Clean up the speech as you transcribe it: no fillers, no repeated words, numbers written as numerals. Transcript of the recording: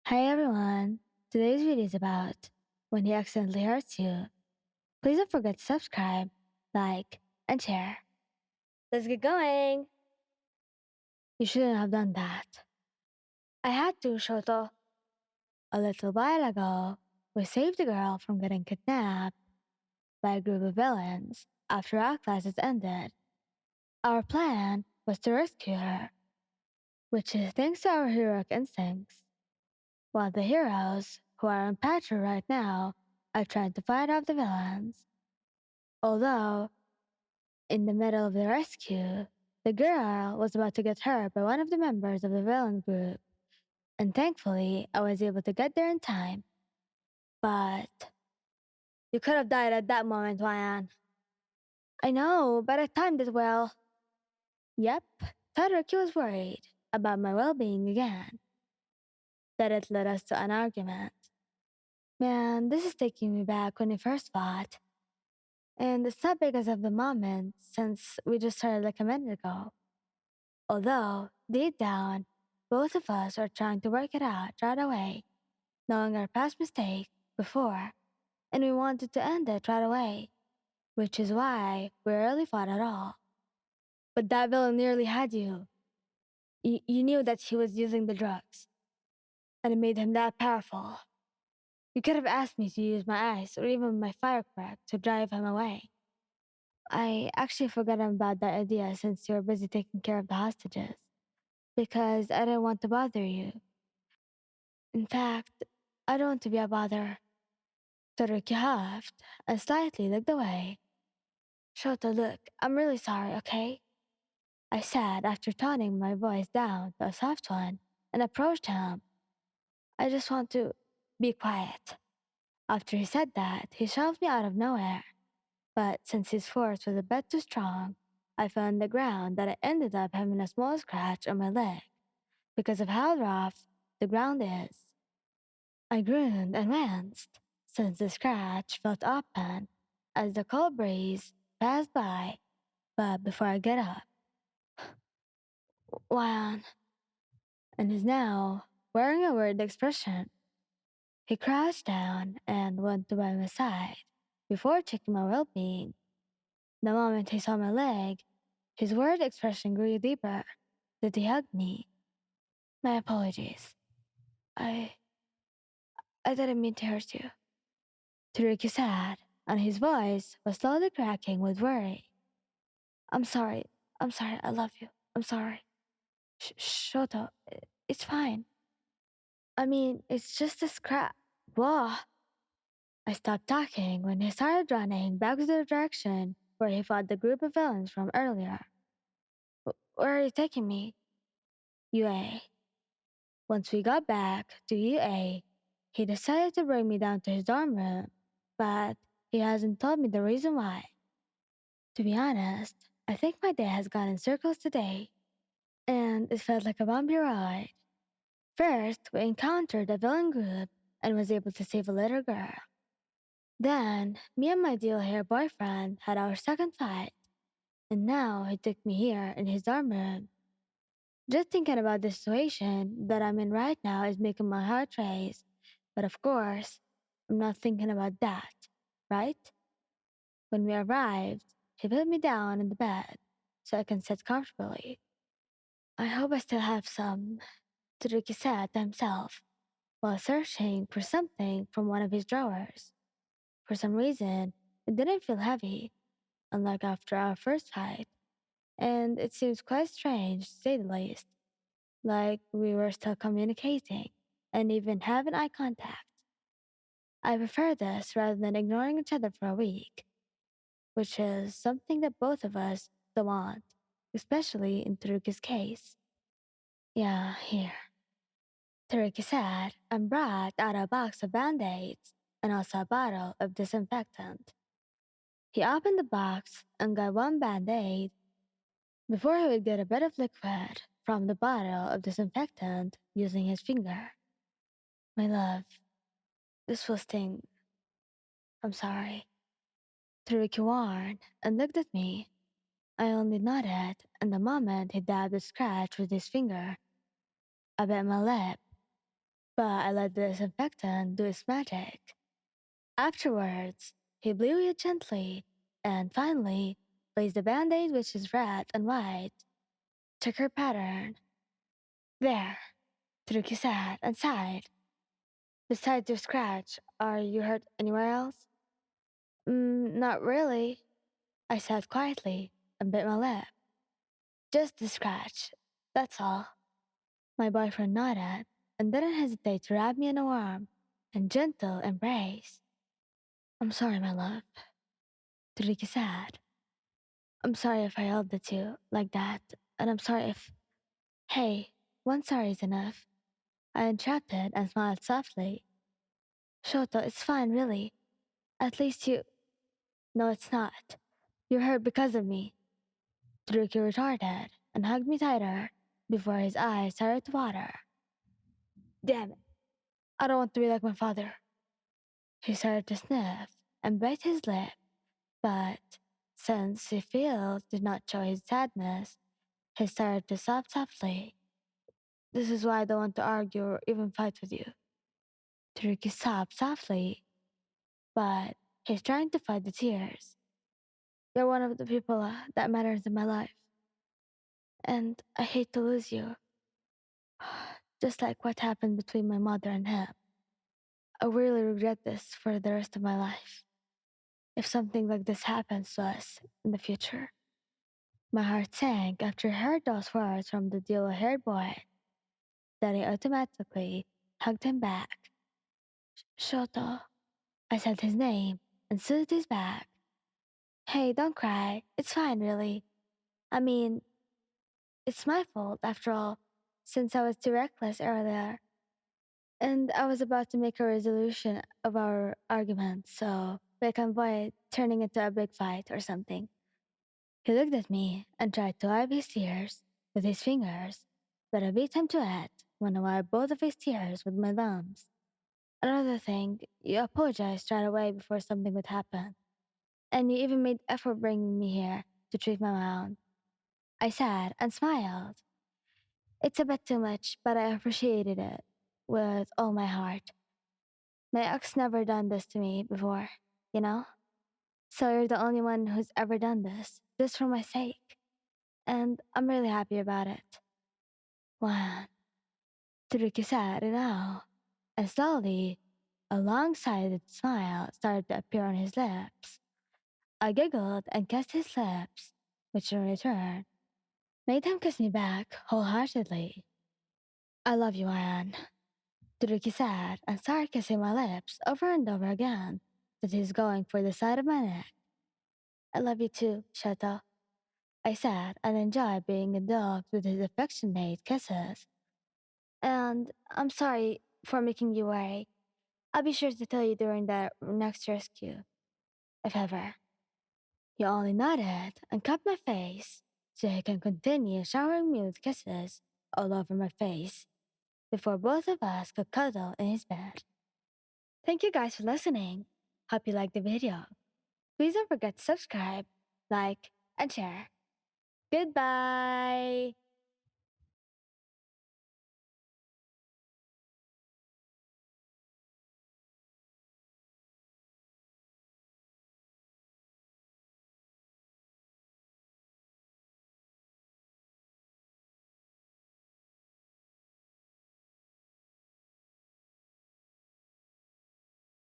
Hi everyone! Today's video is about when he accidentally hurts you. Please don't forget to subscribe, like, and share. Let's get going! You shouldn't have done that. I had to, Shoto. A little while ago, we saved a girl from getting kidnapped by a group of villains after our classes ended. Our plan was to rescue her, which is thanks to our heroic instincts, while the heroes, who are on patrol right now, are trying to fight off the villains. Although, in the middle of the rescue, the girl was about to get hurt by one of the members of the villain group, and thankfully, I was able to get there in time. But you could have died at that moment, Ryan. I know, but I timed it well. Yep, Todoroki was worried about my well-being again. That it led us to an argument. Man, this is taking me back when we first fought. And it's not because of the moment, since we just started like a minute ago. Although, deep down, both of us are trying to work it out right away, knowing our past mistake before, and we wanted to end it right away, which is why we rarely fought at all. But that villain nearly had you. You knew that he was using the drugs, and it made him that powerful. You could have asked me to use my ice or even my firecrack to drive him away. I actually forgot about that idea since you were busy taking care of the hostages, because I didn't want to bother you. In fact, I don't want to be a bother. Todoroki huffed and slightly looked away. Shoto, look, I'm really sorry, okay? I said after toning my voice down to a soft one and approached him. I just want to be quiet. After he said that, he shoved me out of nowhere. But since his force was a bit too strong, I fell on the ground that I ended up having a small scratch on my leg because of how rough the ground is. I groaned and winced, since the scratch felt open as the cold breeze passed by, but before I get up, Juan, and is now wearing a worried expression. He crouched down and went to by my side before checking my well-being. The moment he saw my leg, his worried expression grew deeper, that he hugged me. My apologies. I didn't mean to hurt you. Todoroki said, and his voice was slowly cracking with worry. I'm sorry. I'm sorry. I love you. I'm sorry. Shoto, it's fine. I mean, it's just a scratch. Whoa. I stopped talking when he started running back to the direction where he fought the group of villains from earlier. Where are you taking me? UA. Once we got back to UA, he decided to bring me down to his dorm room, but he hasn't told me the reason why. To be honest, I think my day has gone in circles today, and it felt like a bumpy ride. First, we encountered a villain group and was able to save a little girl. Then, me and my deal hair boyfriend had our second fight, and now he took me here in his dorm room. Just thinking about the situation that I'm in right now is making my heart race, but of course, I'm not thinking about that, right? When we arrived, he put me down in the bed so I can sit comfortably. I hope I still have some, Todoroki said to himself while searching for something from one of his drawers. For some reason, it didn't feel heavy, unlike after our first fight, and it seems quite strange to say the least, like we were still communicating and even having eye contact. I prefer this rather than ignoring each other for a week, which is something that both of us don't want, especially in Todoroki's case. Yeah, here. Todoroki said and brought out a box of band-aids and also a bottle of disinfectant. He opened the box and got one band-aid before he would get a bit of liquid from the bottle of disinfectant using his finger. My love, this will sting. I'm sorry. Todoroki warned and looked at me. I only nodded, and the moment he dabbed the scratch with his finger, I bit my lip. but I let the disinfectant do its magic. Afterwards, he blew it gently and finally placed the band-aid, which is red and white, checker pattern. There, Todoroki said and sighed. Besides your scratch, are you hurt anywhere else? Not really, I said quietly and bit my lip. Just the scratch, that's all. My boyfriend nodded and didn't hesitate to wrap me in a warm and gentle embrace. I'm sorry, my love, Todoroki said. I'm sorry if I yelled at you like that, and I'm sorry if. Hey, one sorry is enough. I interrupted and smiled softly. Shoto, it's fine, really. At least you. No, it's not. You're hurt because of me. Todoroki retorted and hugged me tighter before his eyes started to water. Damn it. I don't want to be like my father. He started to sniff and bite his lip, but since his feels did not show his sadness, he started to sob softly. This is why I don't want to argue or even fight with you. Todoroki sobbed softly, but he's trying to fight the tears. You're one of the people that matters in my life, and I hate to lose you. Just like what happened between my mother and him. I really regret this for the rest of my life. If something like this happens to us in the future. My heart sank after I heard those words from the yellow-haired boy. Then I automatically hugged him back. Shoto. I said his name and soothed his back. Hey, don't cry. It's fine, really. I mean, it's my fault, after all, since I was too reckless earlier. And I was about to make a resolution of our argument, so we can avoid turning into a big fight or something. He looked at me and tried to wipe his tears with his fingers, but I beat him to it when I wiped both of his tears with my thumbs. Another thing, you apologized right away before something would happen, and you even made effort bringing me here to treat my wound. I said and smiled. It's a bit too much, but I appreciated it with all my heart. My ex never done this to me before, you know? So you're the only one who's ever done this, just for my sake. And I'm really happy about it. Wow, Todoroki said it now. And slowly, a long-sided smile started to appear on his lips. I giggled and kissed his lips, which in return made him kiss me back wholeheartedly. I love you, Anne, Todoroki said and started kissing my lips over and over again, that he's going for the side of my neck. I love you too, Shoto, I said and enjoyed being indulged with his affectionate kisses. And I'm sorry for making you worry. I'll be sure to tell you during the next rescue, if ever. He only nodded and cupped my face so he can continue showering me with kisses all over my face before both of us could cuddle in his bed. Thank you guys for listening. Hope you liked the video. Please don't forget to subscribe, like, and share. Goodbye!